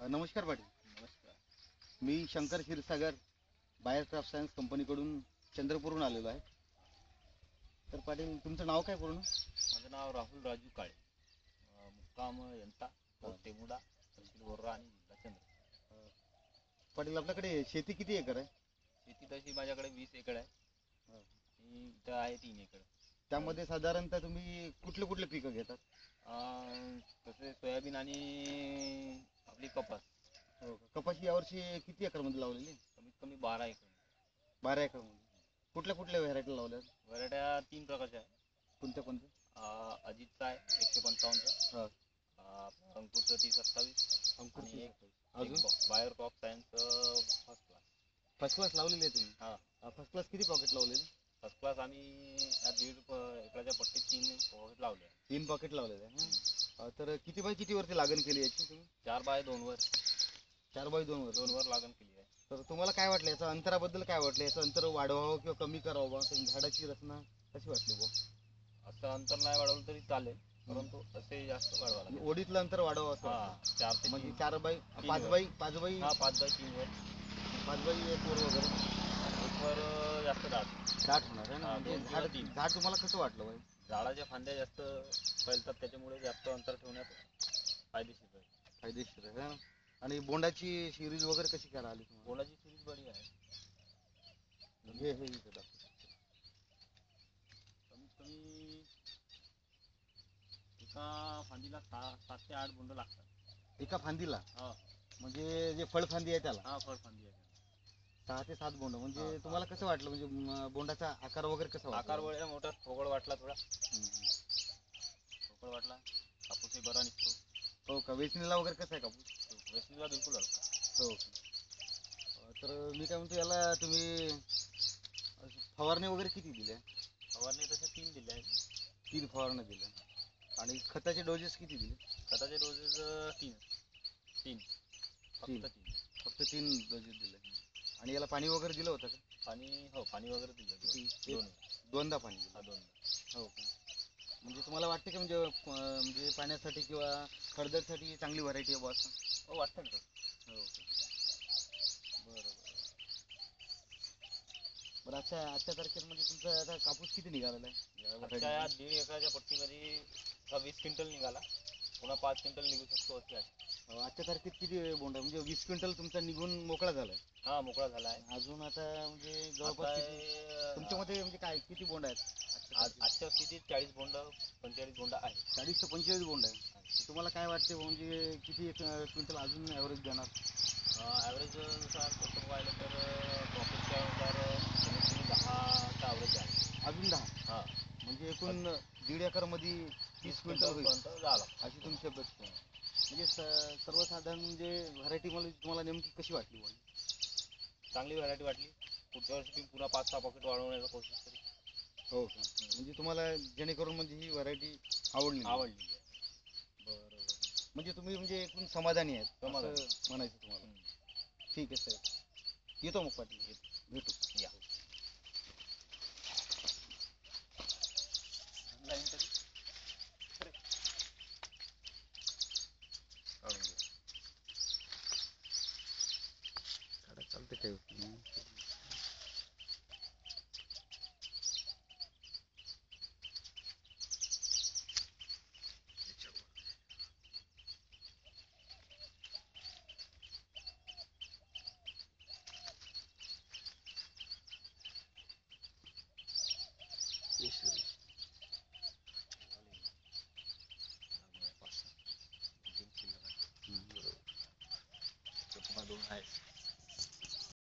नमस्कार पाटील. नमस्कार. मी शंकर क्षीरसागर बायोक्राफ्ट सायन्स कंपनीकडून चंद्रपूरहून आलेलो आहे. तर पाटील तुमचं नाव काय पूर्ण? माझं नाव राहुल राजू काळे. मुक्काम यंता, पोस्ट टेमुडा, तहसील बोर्रा आणि जिल्हा चंद्रपूर. पाटील आपल्याकडे शेती किती एकर आहे? शेती तशी माझ्याकडे 20 एकर आहे. इथं आहे 3 एकर. त्यामध्ये साधारणतः तुम्ही कुठले कुठले पिकं घेतात? तसे सोयाबीन आणि आपली कपास. हो का. कपाशी यावर्षी किती एकरमध्ये लावलेली? कमीत कमी 12 एकर. 12 एकरमध्ये. कुठल्या कुठल्या व्हरायटी लावल्या? व्हरायट्या 3 प्रकारच्या आहे. कोणत्या कोणत्या? अजितचा आहे 155चा, हां. अंकुरचं 3027 अंकुर आणि एक 3027. अजून buyer crop science first class. First class लावलेली आहे तुम्ही? हां. फर्स्ट क्लास किती पॉकेट लावलेली? फर्स्ट क्लास आम्ही ह्या 1.5 एकराच्या पट्टीत 3 पॉकेट लावले आहे. 3 पॉकेट लावलेले आहे. तर किती बाय किती वरती लागण केली याची तुम्ही? 4 बाय 2 वर 4 बाय 2 वर. 2 वर लागण केली आहे. तर तुम्हाला काय वाटलं याचं अंतराबद्दल? काय वाटलं याचं अंतर वाढवावं किंवा कमी करावं बा? झाडाची रचना कशी वाटली बा? असं अंतर नाही वाढवलं तरी चालेल, परंतु असे जास्त वाढवा लागेल. ओढीतलं अंतर वाढवावं असं हां, वाटतं. 4 ते म्हणजे 3. 4 बाय 3 5 वर. बाय 5 बाय हां, 5 बाय 3 वर. 5 बाय 1 वर वगैरे 1 वर जास्त दाट. दाट होणार आहे ना. हां, म्हणजे 2 किंवा 3. झाड तुम्हाला कसं वाटलं बाई? झाडाच्या फांद्या जास्त फैलतात, त्याच्यामुळे जास्त अंतर ठेवण्यात फायदेशीर आहे. फायदेशीर आहे ना. आणि बोंडाची सिरीज वगैरे कशी काय राहिली तुम्हाला? बोंडाची सिरीज बरी आहे. हे इथं दाखव. कमीत कमी एका फांदीला 7 ते 8 बोंड लागतात. एका फांदीला? हां. म्हणजे जे फळफांदी आहे त्याला? हां, फळफांदी आहे. 6 ते 7 बोंड. म्हणजे हां, तुम्हाला कसं वाटलं? म्हणजे बोंडाचा आकार वगैरे कसा वाटला? आकार वगैरे मोठा ठोकळ वाटला थोडा. हम्म. ठोकळ वाटला. कापूसही बरा निघतो. हो का. वेचणीला वगैरे कसं आहे कापूस? वेचणीला बिलकुल हलका. हो का. तर मी काय म्हणतो, याला तुम्ही फवारणी वगैरे किती दिल्या? फवारणी तशा 3 दिल्या आहेत. 3 फवारण्या दिल्या. आणि खताचे डोजेस किती दिले? खताचे डोसेस 3. 3 3. फक्त 3. फक्त 3 डोजेस दिले. आणि याला पाणी वगैरे दिलं होतं का? पाणी, हो, पाणी वगैरे दिलं. किती? 2. दोनदा पाणी दिलं? हा, 2. हो का. म्हणजे तुम्हाला वाटते की म्हणजे पाण्यासाठी किंवा फळदरसाठी चांगली व्हरायटी आहे बुवा असं? हो, वाटतं ना. हो का. बरं बरं. बरं, आजच्या तारखेमध्ये तुमचा आता कापूस किती निघालेला आहे? आजच्या या 1.5 एकराच्या पट्टीमध्ये 20 क्विंटल निघाला. पुन्हा 5 क्विंटल निघू शकतो असे आहे. आजच्या तारखेत किती बोंड आहे? म्हणजे 20 क्विंटल तुमचा निघून मोकळा झाला आहे? हा, मोकळा झाला आहे. अजून आता म्हणजे जवळपास आता किती तुमच्यामध्ये, म्हणजे काय किती बोंड आहेत आजच्या स्थितीत 40 बोंड 45 बोंड आहे. 40 ते 45 बोंड आहे. तुम्हाला काय वाटते म्हणजे किती एक क्विंटल अजून ॲव्हरेज देणार? ॲव्हरेजनुसार तसं पाहिलं तर प्रॉफिटच्या अनुसार कमीत कमी 10चा ॲव्हरेज आहे. अजून 10? हां, म्हणजे एकूण 1.5 एकरमध्ये 30 क्विंटल होईल क्विंटलपर्यंत झाला. अशी तुमची अपेक्षा आहे? म्हणजे सर्वसाधारण म्हणजे व्हरायटी मला तुम्हाला नेमकी कशी वाटली बुवा? चांगली व्हरायटी वाटली. पुढच्या वर्षी मी पुन्हा 5-6 पॉकेट वाढवण्याचा कोशिश करेन. हो का. म्हणजे तुम्हाला जेणेकरून म्हणजे ही व्हरायटी आवडली? आवडली आहे. बरं बरं. म्हणजे तुम्ही म्हणजे एकूण समाधानी आहेत समाधानी. असं म्हणायचं तुम्हाला? ठीक आहे साहेब. येतो मग पाटील. भेटू. या. लाईन तरी काढून घे. चालते काय होत नाही. पुन्हा 2 आहेत.